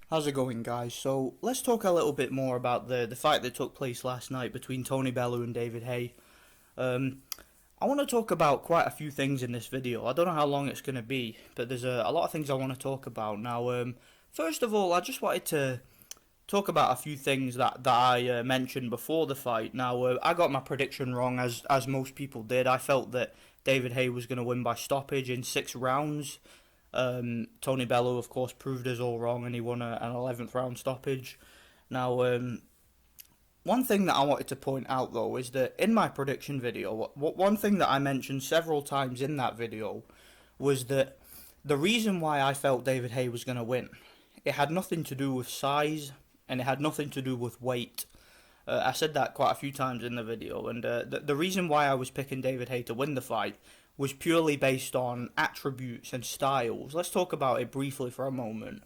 How's it going, guys? So let's talk a little bit more about the fight that took place last night between Tony Bellew and David Haye. Um, I want to talk about quite a few things in this video. I don't know how long it's going to be, but there's a lot of things I want to talk about. Now, first of all, I just wanted to talk about a few things that I mentioned before the fight. Now, I got my prediction wrong, as most people did. I felt that David Haye was going to win by stoppage in 6 rounds. Tony Bellew, of course, proved us all wrong, and he won an 11th round stoppage. Now, one thing that I wanted to point out, though, is that in my prediction video, one thing that I mentioned several times in that video was that the reason why I felt David Haye was going to win, it had nothing to do with size, and it had nothing to do with weight. I said that quite a few times in the video, and the reason why I was picking David Haye to win the fight was purely based on attributes and styles. Let's talk about it briefly for a moment.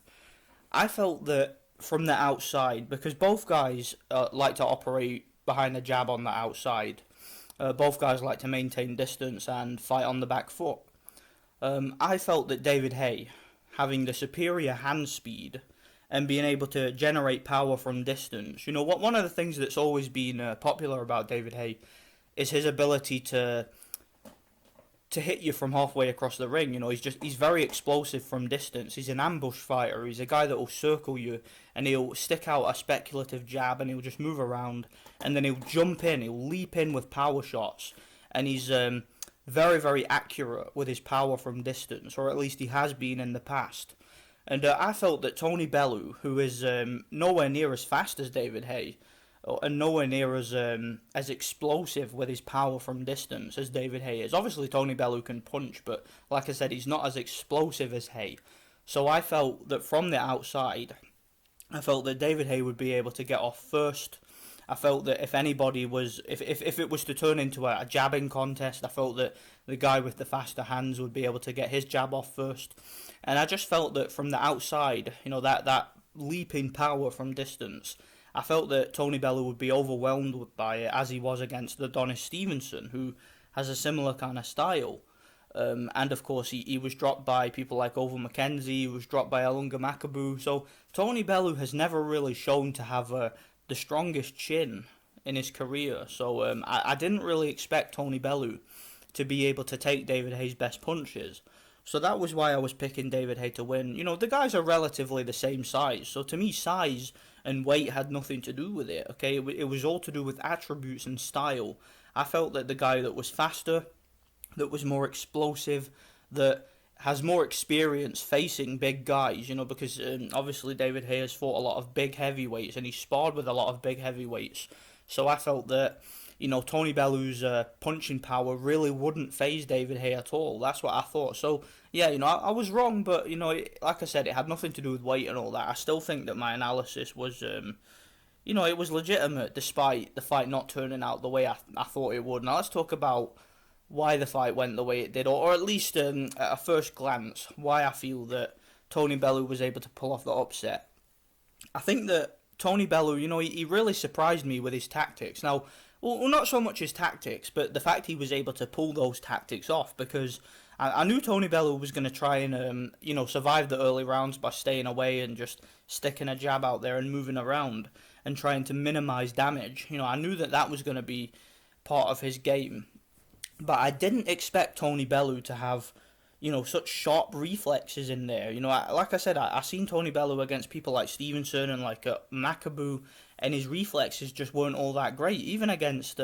I felt that from the outside, because both guys like to operate behind the jab on the outside, both guys like to maintain distance and fight on the back foot. I felt that David Haye, having the superior hand speed and being able to generate power from distance, one of the things that's always been popular about David Haye is his ability to hit you from halfway across the ring. He's very explosive from distance. He's an ambush fighter. He's a guy that will circle you and he'll stick out a speculative jab and he'll just move around and then he'll jump in, he'll leap in with power shots, and he's very, very accurate with his power from distance, or at least he has been in the past. And I felt that Tony Bellew, who is nowhere near as fast as David Haye, and nowhere near as explosive with his power from distance as David Haye is. Obviously, Tony Bellew can punch, but like I said, he's not as explosive as Haye. So I felt that from the outside, I felt that David Haye would be able to get off first. I felt that if anybody was, if it was to turn into a jabbing contest, I felt that the guy with the faster hands would be able to get his jab off first. And I just felt that from the outside, that leaping power from distance, I felt that Tony Bellew would be overwhelmed by it, as he was against Adonis Stevenson, who has a similar kind of style. And of course, he was dropped by people like Over McKenzie, he was dropped by Alunga Makabu. So Tony Bellew has never really shown to have the strongest chin in his career. So I didn't really expect Tony Bellew to be able to take David Haye's best punches. So that was why I was picking David Haye to win. The guys are relatively the same size. So to me, size and weight had nothing to do with it. Okay, it was all to do with attributes and style. I felt that the guy that was faster, that was more explosive, that has more experience facing big guys, because obviously David Haye has fought a lot of big heavyweights and he's sparred with a lot of big heavyweights. So I felt that Tony Bellew's punching power really wouldn't phase David Haye at all. That's what I thought. So, yeah, I was wrong, but, like I said, it had nothing to do with weight and all that. I still think that my analysis was, it was legitimate despite the fight not turning out the way I thought it would. Now, let's talk about why the fight went the way it did, or at least at a first glance, why I feel that Tony Bellew was able to pull off the upset. I think that Tony Bellew, he really surprised me with his tactics. Now, well, not so much his tactics, but the fact he was able to pull those tactics off, because I knew Tony Bellew was going to try and, survive the early rounds by staying away and just sticking a jab out there and moving around and trying to minimize damage. I knew that was going to be part of his game, but I didn't expect Tony Bellew to have such sharp reflexes in there. Like I said, I seen Tony Bellew against people like Stevenson and like Makabu, and his reflexes just weren't all that great. Even against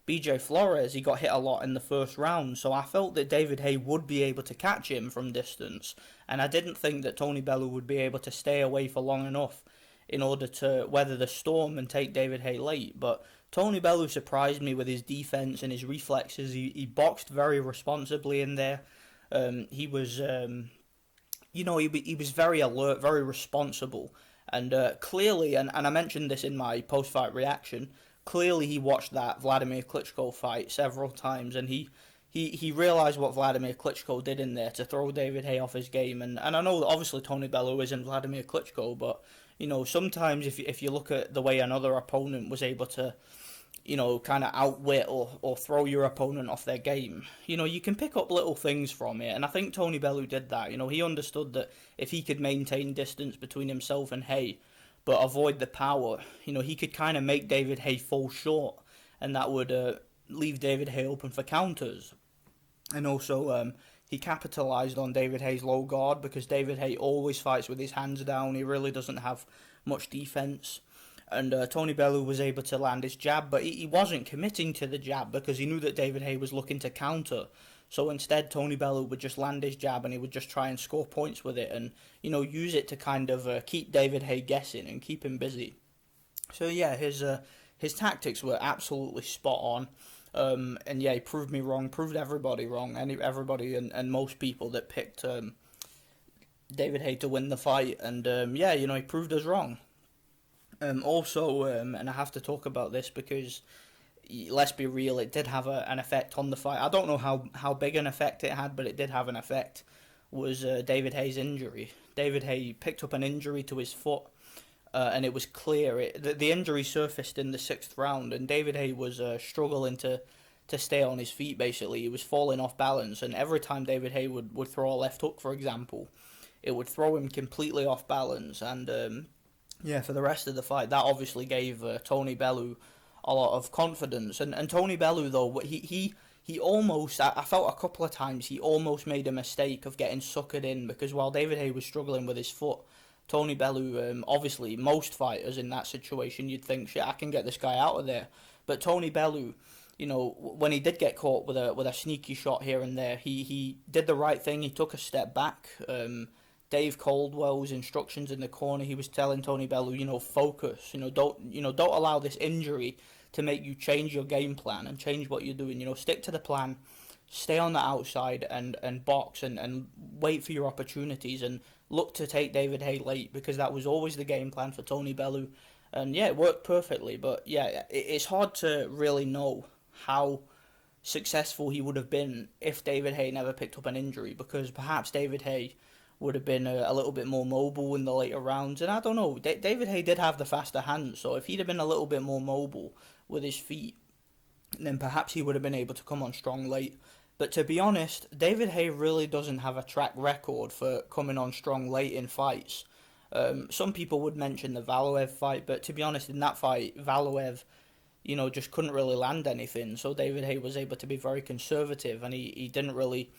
BJ Flores, he got hit a lot in the first round, so I felt that David Haye would be able to catch him from distance, and I didn't think that Tony Bellew would be able to stay away for long enough in order to weather the storm and take David Haye late. But Tony Bellew surprised me with his defense and his reflexes. He boxed very responsibly in there. He was, he was very alert, very responsible, and clearly, and I mentioned this in my post-fight reaction, clearly he watched that Vladimir Klitschko fight several times, and he realised what Vladimir Klitschko did in there to throw David Haye off his game, and I know that obviously Tony Bellew isn't Vladimir Klitschko, but, sometimes if you look at the way another opponent was able to kind of outwit or throw your opponent off their game. You can pick up little things from it, and I think Tony Bellew did that. He understood that if he could maintain distance between himself and Haye, but avoid the power, he could kind of make David Haye fall short, and that would leave David Haye open for counters. And also, he capitalised on David Haye's low guard, because David Haye always fights with his hands down. He really doesn't have much defence. And Tony Bellew was able to land his jab, but he wasn't committing to the jab because he knew that David Haye was looking to counter. So instead, Tony Bellew would just land his jab and he would just try and score points with it and, use it to kind of keep David Haye guessing and keep him busy. So yeah, his tactics were absolutely spot on. And yeah, he proved me wrong, proved everybody wrong, everybody and most people that picked David Haye to win the fight. And yeah, he proved us wrong. Also, and I have to talk about this because, let's be real, it did have an effect on the fight. I don't know how big an effect it had, but it did have an effect, was David Haye's injury. David Haye picked up an injury to his foot, and it was clear. The injury surfaced in the 6th round, and David Haye was struggling to stay on his feet, basically. He was falling off balance, and every time David Haye would throw a left hook, for example, it would throw him completely off balance, and yeah, for the rest of the fight, that obviously gave Tony Bellew a lot of confidence. And Tony Bellew, though, he almost, I felt a couple of times, he almost made a mistake of getting suckered in, because while David Haye was struggling with his foot, Tony Bellew, obviously, most fighters in that situation, you'd think, shit, I can get this guy out of there. But Tony Bellew, when he did get caught with a sneaky shot here and there, he did the right thing. He took a step back. Dave Caldwell's instructions in the corner, he was telling Tony Bellew, focus, don't allow this injury to make you change your game plan and change what you're doing. Stick to the plan, stay on the outside and box and wait for your opportunities and look to take David Haye late, because that was always the game plan for Tony Bellew. And yeah, it worked perfectly. But yeah, it's hard to really know how successful he would have been if David Haye never picked up an injury, because perhaps David Haye would have been a little bit more mobile in the later rounds. And I don't know, David Haye did have the faster hands, so if he'd have been a little bit more mobile with his feet, then perhaps he would have been able to come on strong late. But to be honest, David Haye really doesn't have a track record for coming on strong late in fights. Some people would mention the Valiev fight, but to be honest, in that fight, Valiev, just couldn't really land anything. So David Haye was able to be very conservative, and he didn't really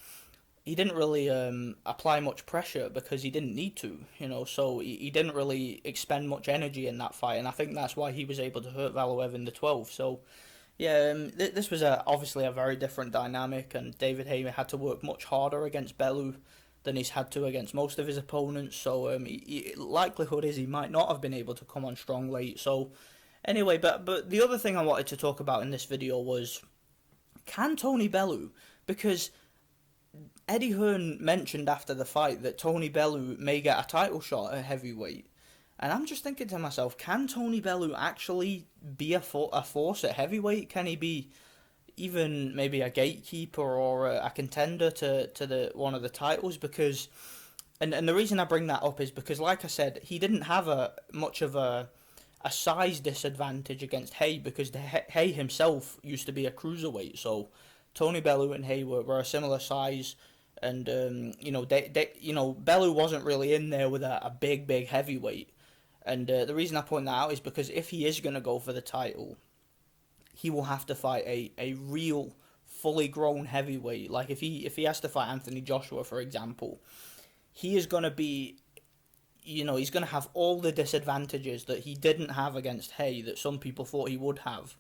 apply much pressure because he didn't need to, so he didn't really expend much energy in that fight, and I think that's why he was able to hurt Valiev in the 12th. So yeah, this was obviously a very different dynamic, and David Haye had to work much harder against Bellew than he's had to against most of his opponents, so likelihood is he might not have been able to come on strong late. So anyway, but the other thing I wanted to talk about in this video was, can Tony Bellew, because Eddie Hearn mentioned after the fight that Tony Bellew may get a title shot at heavyweight. And I'm just thinking to myself, can Tony Bellew actually be a force at heavyweight? Can he be even maybe a gatekeeper or a contender to one of the titles? Because, and the reason I bring that up is because, like I said, he didn't have much of a size disadvantage against Haye, because Haye himself used to be a cruiserweight. So Tony Bellew and Haye were a similar size, and Bellew wasn't really in there with a big heavyweight. And the reason I point that out is because if he is going to go for the title, he will have to fight a real fully grown heavyweight. Like if he has to fight Anthony Joshua, for example, he is going to be, he's going to have all the disadvantages that he didn't have against Haye that some people thought he would have.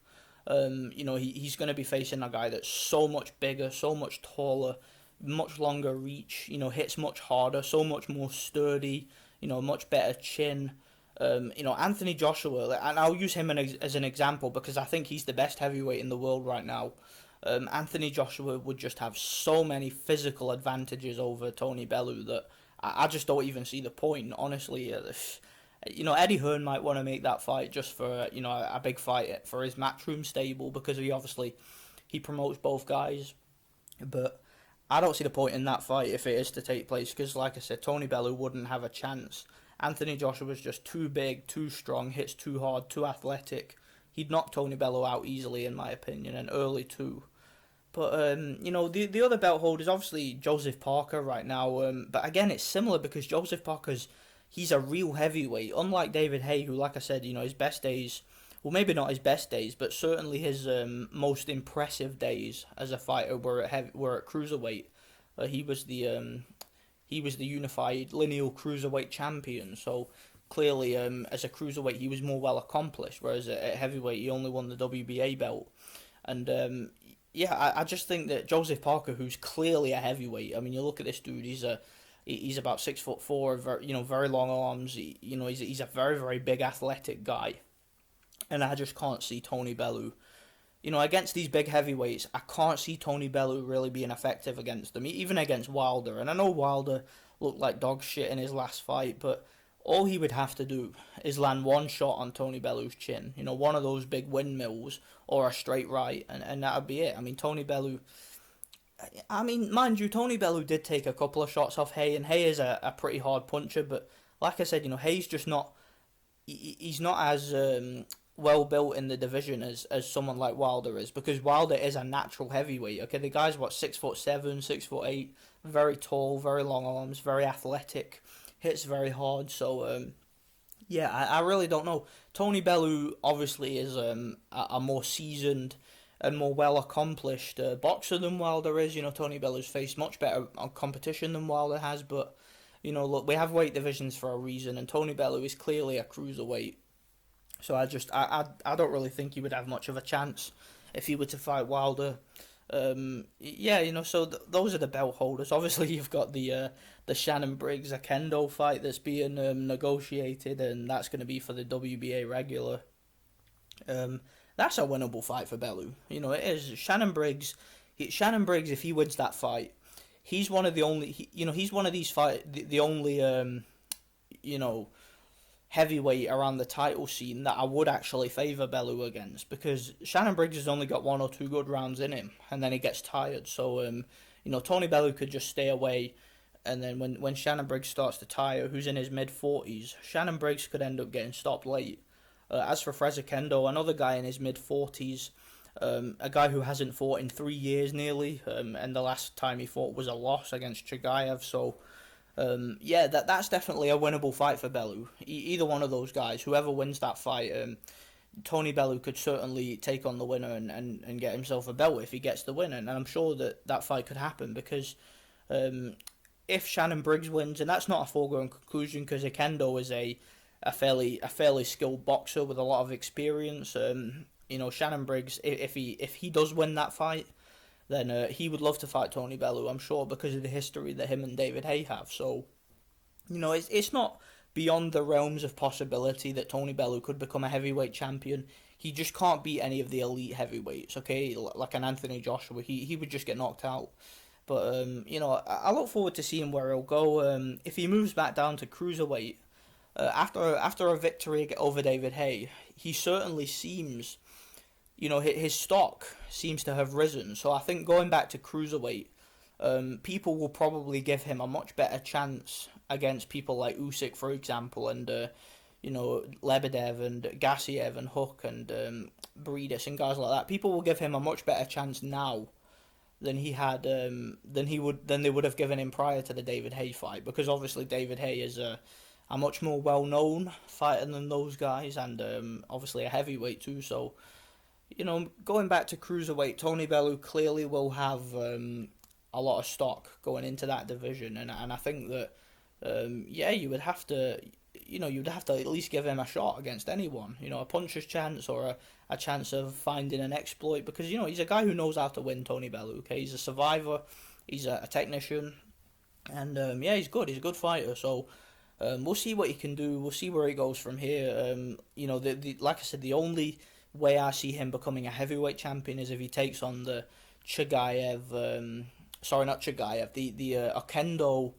He's going to be facing a guy that's so much bigger, so much taller, much longer reach, hits much harder, so much more sturdy, much better chin. Anthony Joshua, and I'll use him as an example because I think he's the best heavyweight in the world right now. Anthony Joshua would just have so many physical advantages over Tony Bellew that I just don't even see the point, honestly. Eddie Hearn might want to make that fight just for, a big fight for his Matchroom stable, because he promotes both guys. But I don't see the point in that fight if it is to take place, because like I said, Tony Bellew wouldn't have a chance. Anthony Joshua's just too big, too strong, hits too hard, too athletic. he'd knock Tony Bellew out easily, in my opinion, and early too. But the other belt holder is obviously Joseph Parker right now. But again, it's similar because Joseph Parker's he's a real heavyweight, unlike David Haye, who, like I said, his best days. Well, maybe not his best days, but certainly his most impressive days as a fighter were at cruiserweight. He was the unified lineal cruiserweight champion. So clearly, as a cruiserweight, he was more well accomplished. Whereas at heavyweight, he only won the WBA belt. And I just think that Joseph Parker, who's clearly a heavyweight. I mean, you look at this dude. He's about 6'4", very long arms. He's a very, very big athletic guy, and I just can't see Tony Bellew. Against these big heavyweights, I can't see Tony Bellew really being effective against them, even against Wilder. And I know Wilder looked like dog shit in his last fight, but all he would have to do is land one shot on Tony Bellew's chin, one of those big windmills or a straight right, and that would be it. I mean, mind you, Tony Bellew did take a couple of shots off Haye, and Haye is a pretty hard puncher, but like I said, Haye's just not, he's not as well built in the division as someone like Wilder is, because Wilder is a natural heavyweight. Okay, the guy's 6'7", 6'8", very tall, very long arms, very athletic, hits very hard. So I really don't know. Tony Bellew obviously is a more seasoned and more well accomplished boxer than Wilder is. Tony Bellew's faced much better competition than Wilder has, but look, we have weight divisions for a reason, and Tony Bellew is clearly a cruiserweight. So I don't really think he would have much of a chance if he were to fight Wilder. So those are the belt holders. Obviously, you've got the Shannon Briggs Akendo fight that's being negotiated, and that's going to be for the WBA regular. That's a winnable fight for Bellew. It is. Shannon Briggs, if he wins that fight, he's one of the only. He's one of these the only heavyweight around the title scene that I would actually favour Bellew against, because Shannon Briggs has only got 1 or 2 good rounds in him, and then he gets tired. So Tony Bellew could just stay away, and then when Shannon Briggs starts to tire, who's in his mid-40s, Shannon Briggs could end up getting stopped late. As for Kendo, another guy in his mid-40s, a guy who hasn't fought in 3 years nearly, and the last time he fought was a loss against Chagayev. So that's definitely a winnable fight for Bellew. Either one of those guys, whoever wins that fight, Tony Bellew could certainly take on the winner and get himself a belt if he gets the win. And I'm sure that fight could happen, because if Shannon Briggs wins, and that's not a foregone conclusion, because Akendo is a fairly skilled boxer with a lot of experience. Shannon Briggs, if he does win that fight, then he would love to fight Tony Bellew, I'm sure, because of the history that him and David Haye have. So, it's not beyond the realms of possibility that Tony Bellew could become a heavyweight champion. He just can't beat any of the elite heavyweights, okay? Like an Anthony Joshua, he would just get knocked out. But, I look forward to seeing where he'll go. If he moves back down to cruiserweight, after a victory over David Haye, he certainly seems... his stock seems to have risen. So I think going back to cruiserweight, people will probably give him a much better chance against people like Usyk, for example, and Lebedev and Gassiev and Hook and Breedis and guys like that. People will give him a much better chance now than he had than they would have given him prior to the David Haye fight, because obviously David Haye is a much more well-known fighter than those guys, and obviously a heavyweight too. So, going back to cruiserweight, Tony Bellew clearly will have a lot of stock going into that division, and I think that you would have to at least give him a shot against anyone, a puncher's chance or a chance of finding an exploit, because he's a guy who knows how to win. Tony Bellew, okay, he's a survivor, he's a technician, and he's good. He's a good fighter. So. We'll see what he can do. We'll see where he goes from here. Like I said, the only way I see him becoming a heavyweight champion is if he takes on the Chagayev, the Akendo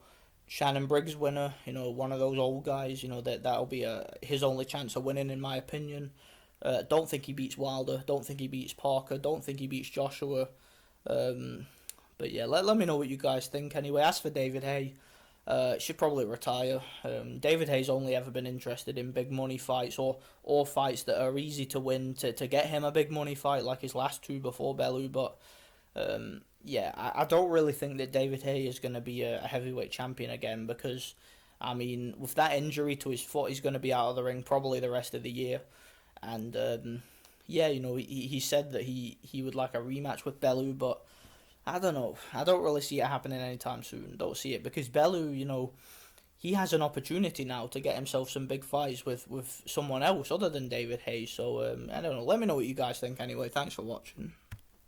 Shannon Briggs winner. One of those old guys. That'll be his only chance of winning, in my opinion. Don't think he beats Wilder. Don't think he beats Parker. Don't think he beats Joshua. But yeah, let me know what you guys think. Anyway, as for David Haye. should probably retire. David Haye's only ever been interested in big money fights, or fights that are easy to win to get him a big money fight like his last two before Bellew. But yeah, I don't really think that David Haye is going to be a heavyweight champion again, because I mean, with that injury to his foot, he's going to be out of the ring probably the rest of the year. And yeah, you know, he said that he would like a rematch with Bellew, but I don't know. I don't really see it happening anytime soon. Don't see it, because Bellew, you know, he has an opportunity now to get himself some big fights with someone else other than David Haye. So I don't know. Let me know what you guys think anyway. Thanks for watching.